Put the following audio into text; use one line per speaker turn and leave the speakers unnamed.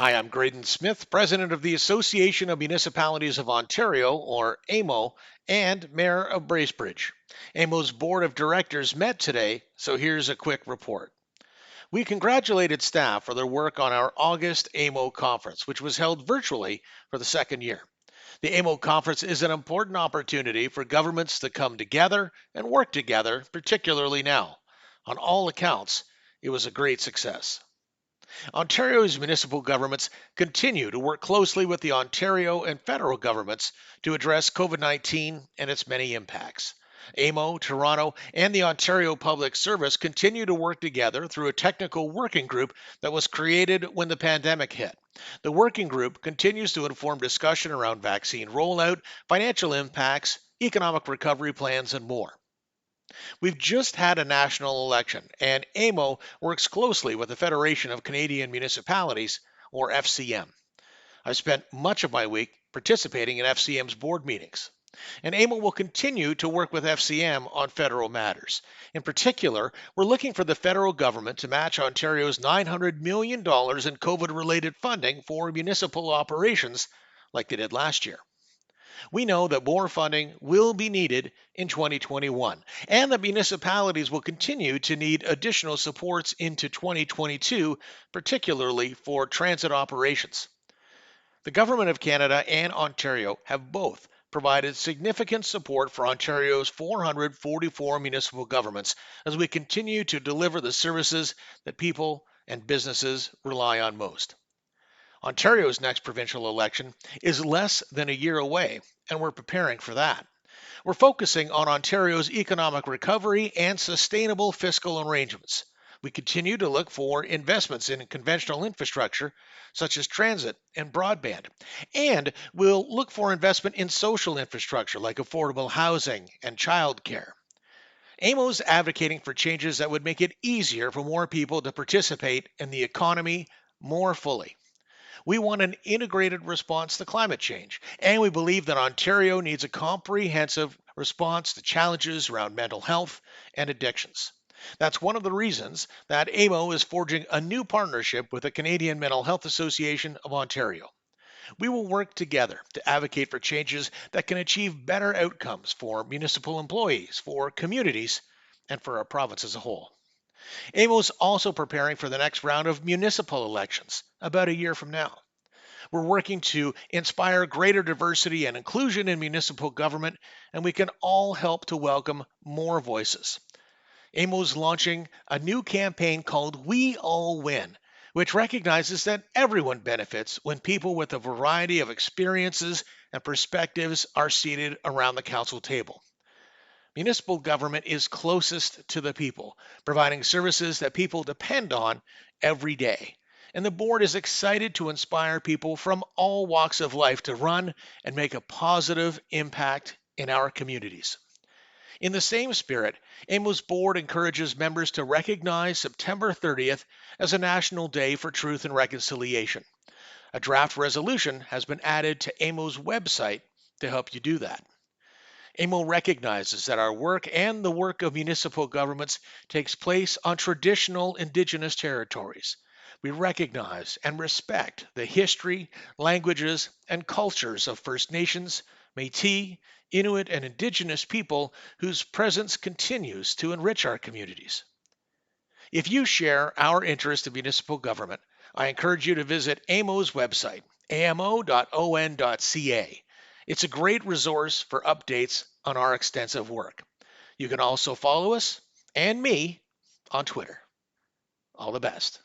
Hi, I'm Graydon Smith, President of the Association of Municipalities of Ontario, or AMO, and Mayor of Bracebridge. AMO's Board of Directors met today, so here's a quick report. We congratulated staff for their work on our August AMO conference, which was held virtually for the second year. The AMO conference is an important opportunity for governments to come together and work together, particularly now. On all accounts, it was a great success. Ontario's municipal governments continue to work closely with the Ontario and federal governments to address COVID 19 and its many impacts. AMO, Toronto, and the Ontario Public Service continue to work together through a technical working group that was created when the pandemic hit. The working group continues to inform discussion around vaccine rollout, financial impacts, economic recovery plans, and more. We've just had a national election, and AMO works closely with the Federation of Canadian Municipalities, or FCM. I've spent much of my week participating in FCM's board meetings. And AMO will continue to work with FCM on federal matters. In particular, we're looking for the federal government to match Ontario's $900 million in COVID related funding for municipal operations like they did last year. We know that more funding will be needed in 2021 and that municipalities will continue to need additional supports into 2022, particularly for transit operations. The Government of Canada and Ontario have both provided significant support for Ontario's 444 municipal governments as we continue to deliver the services that people and businesses rely on most. Ontario's next provincial election is less than a year away, and we're preparing for that. We're focusing on Ontario's economic recovery and sustainable fiscal arrangements. We continue to look for investments in conventional infrastructure, such as transit and broadband, and we'll look for investment in social infrastructure like affordable housing and childcare. AMO's advocating for changes that would make it easier for more people to participate in the economy more fully. We want an integrated response to climate change, and we believe that Ontario needs a comprehensive response to challenges around mental health and addictions. That's one of the reasons that AMO is forging a new partnership with the Canadian Mental Health Association of Ontario. We will work together to advocate for changes that can achieve better outcomes for municipal employees, for communities, and for our province as a whole. AMO is also preparing for the next round of municipal elections about a year from now. We're working to inspire greater diversity and inclusion in municipal government, and we can all help to welcome more voices. AMO is launching a new campaign called We All Win, which recognizes that everyone benefits when people with a variety of experiences and perspectives are seated around the council table. Municipal government is closest to the people, providing services that people depend on every day. And the board is excited to inspire people from all walks of life to run and make a positive impact in our communities. In the same spirit, AMO's board encourages members to recognize September 30th as a National Day for Truth and Reconciliation. A draft resolution has been added to AMO's website to help you do that. AMO recognizes that our work and the work of municipal governments takes place on traditional Indigenous territories. We recognize and respect the history, languages, and cultures of First Nations, Métis, Inuit, and Indigenous people whose presence continues to enrich our communities. If you share our interest in municipal government, I encourage you to visit AMO's website, amo.on.ca. It's a great resource for updates on our extensive work. You can also follow us and me on Twitter. All the best.